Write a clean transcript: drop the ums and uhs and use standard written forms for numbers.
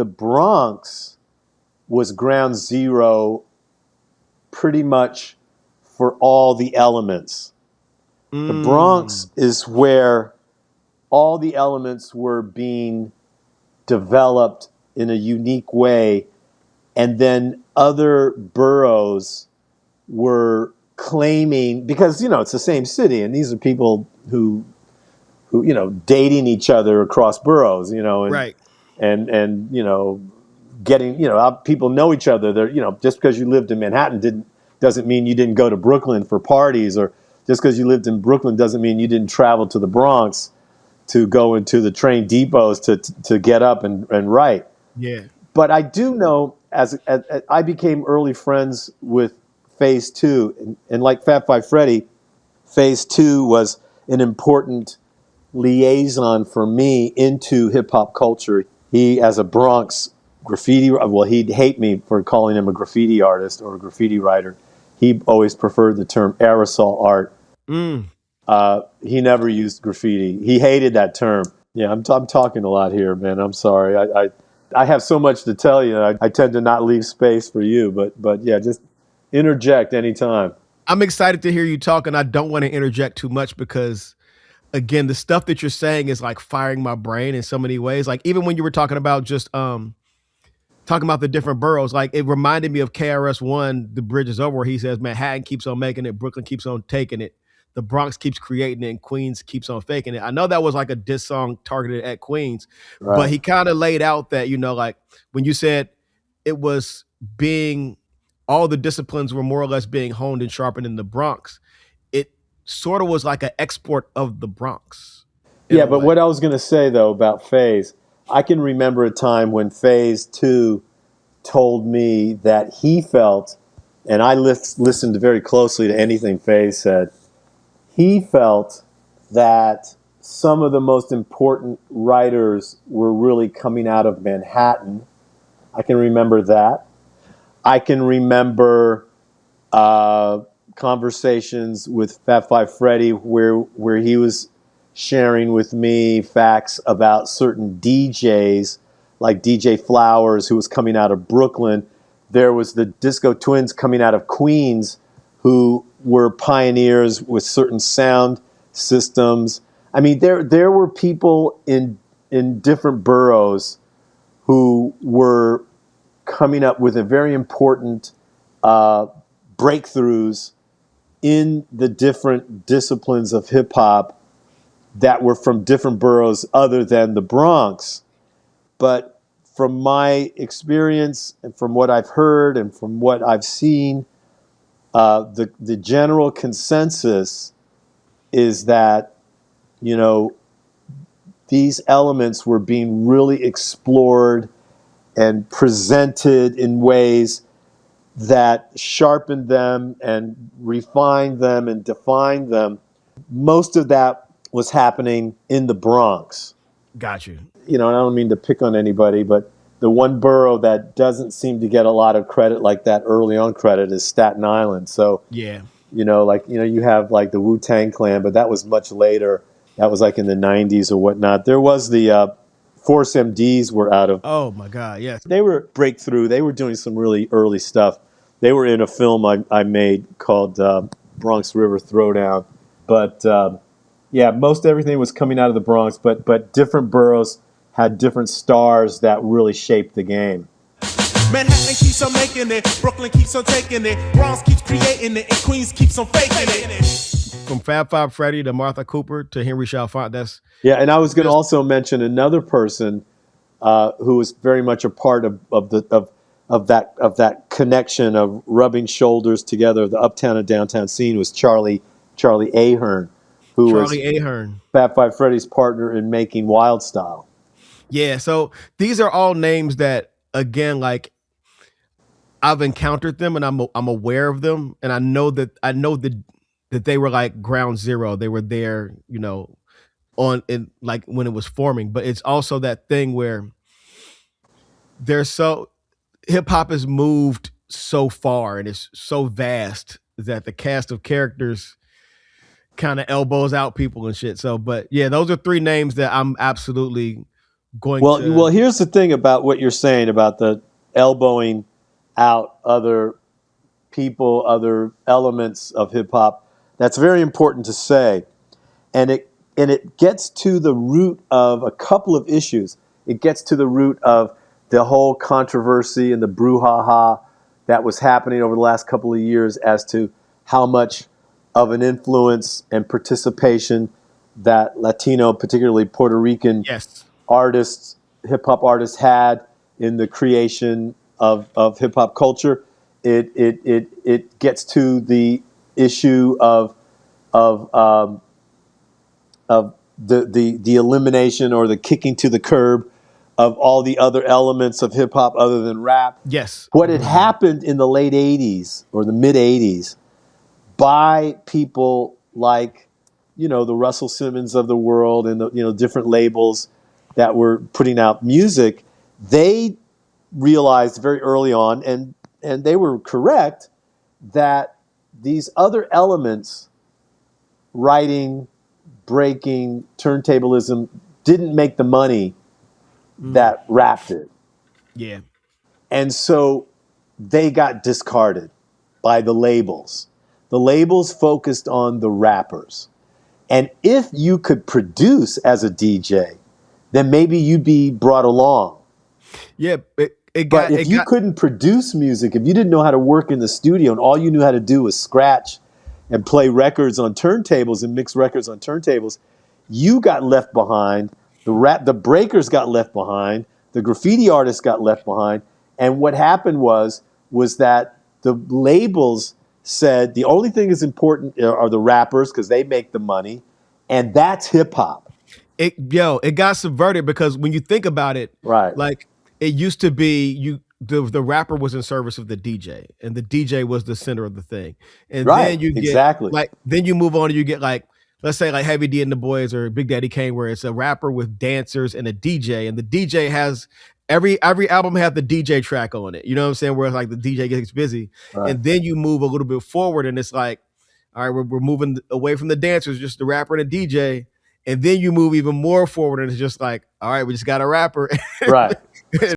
the Bronx was ground zero pretty much for all the elements. The Bronx is where all the elements were being developed in a unique way, and then other boroughs were claiming, because it's the same city, and these are people who dating each other across boroughs, and Right. and getting, people know each other. They're, just because you lived in Manhattan doesn't mean you didn't go to Brooklyn for parties, or just because you lived in Brooklyn doesn't mean you didn't travel to the Bronx to go into the train depots to get up and write. Yeah. But I do know, as I became early friends with Phase 2, and like Fat Five Freddy, Phase 2 was an important liaison for me into hip hop culture. He, as a Bronx graffiti, well, he'd hate me for calling him a graffiti artist or a graffiti writer. He always preferred the term aerosol art. He never used graffiti. He hated that term. Yeah, I'm talking a lot here, man. I'm sorry. I have so much to tell you. I tend to not leave space for you, but yeah, just interject anytime. I'm excited to hear you talk, and I don't want to interject too much because, again, the stuff that you're saying is like firing my brain in so many ways. Like even when you were talking about just talking about the different boroughs, like it reminded me of KRS-One, The Bridge Is Over, where he says Manhattan keeps on making it, Brooklyn keeps on taking it, the Bronx keeps creating it, and Queens keeps on faking it. I know that was like a diss song targeted at Queens, but Right. he kind of laid out that, like when you said it was being, all the disciplines were more or less being honed and sharpened in the Bronx, it sort of was like an export of the Bronx in Yeah, a but way. what I was going to say, though, about Phase, I can remember a time when Phase 2 told me that he felt, and I listened very closely to anything Phase said, he felt that some of the most important writers were really coming out of Manhattan. I can remember that. I can remember conversations with Fat Five Freddy where he was sharing with me facts about certain DJs, like DJ Flowers, who was coming out of Brooklyn. There was the Disco Twins coming out of Queens, who were pioneers with certain sound systems. I mean, there were people in different boroughs who were coming up with a very important breakthroughs in the different disciplines of hip hop that were from different boroughs other than the Bronx. But from my experience and from what I've heard and from what I've seen, the general consensus is that, you know, these elements were being really explored and presented in ways that sharpened them and refined them and defined them. Most of that was happening in the Bronx. Got you. You know, and I don't mean to pick on anybody, but the one borough that doesn't seem to get a lot of credit like that early on credit is Staten Island. So, Yeah. you have like the Wu-Tang Clan, but that was much later. That was like in the 90s or whatnot. There was the Force MDs were out of, Oh my God. Yes. they were breakthrough. They were doing some really early stuff. They were in a film I made called Bronx River Throwdown. But yeah, most everything was coming out of the Bronx, but different boroughs had different stars that really shaped the game. Manhattan keeps on making it, Brooklyn keeps on taking it, Bronx keeps creating it, and Queens keeps on faking it. From Fab Five Freddy to Martha Cooper to Henry Chalfant, that's Yeah, and I was going to just also mention another person who was very much a part of that connection of rubbing shoulders together. The uptown and downtown scene was Charlie Ahern, who was Charlie Ahern. Fat Five Freddy's partner in making Wild Style. Yeah. So these are all names that, again, like I've encountered them and I'm aware of them, and I know that they were like ground zero. They were there, on in like when it was forming. But it's also that thing where there's so hip hop has moved so far and it's so vast that the cast of characters kind of elbows out people and shit. So, but yeah, those are three names that I'm absolutely going Well, to here's the thing about what you're saying about the elbowing out other people, other elements of hip hop. That's very important to say, and it gets to the root of a couple of issues. It gets to the root of the whole controversy and the brouhaha that was happening over the last couple of years as to how much of an influence and participation that Latino, particularly Puerto Rican yes. artists, hip hop artists had in the creation of hip hop culture. It gets to the issue of of the elimination or the kicking to the curb of all the other elements of hip hop other than rap. Yes. What had happened in the late 80s or the mid 80s by people like, the Russell Simmons of the world and the, different labels that were putting out music, they realized very early on, and they were correct, that these other elements, writing, breaking, turntablism, didn't make the money that rap did. Yeah. And so they got discarded by the labels. The labels focused on the rappers. And if you could produce as a DJ, then maybe you'd be brought along. Yeah. But if you couldn't produce music, if you didn't know how to work in the studio and all you knew how to do was scratch and play records on turntables and mix records on turntables, you got left behind. The breakers got left behind. The graffiti artists got left behind. And what happened was that the labels said the only thing that's important are the rappers because they make the money, and that's hip hop. It got subverted because when you think about it, Right. like it used to be the rapper was in service of the DJ and the DJ was the center of the thing. And Right, then you get exactly. then you move on and you get let's say like Heavy D and the Boys or Big Daddy Kane, where it's a rapper with dancers and a DJ, and the DJ has every album had the DJ track on it. You know what I'm saying? Where it's like the DJ gets busy. Right. And then you move a little bit forward and it's like, all right, we're moving away from the dancers, just the rapper and the DJ. And then you move even more forward and it's just like, all right, we just got a rapper. Right.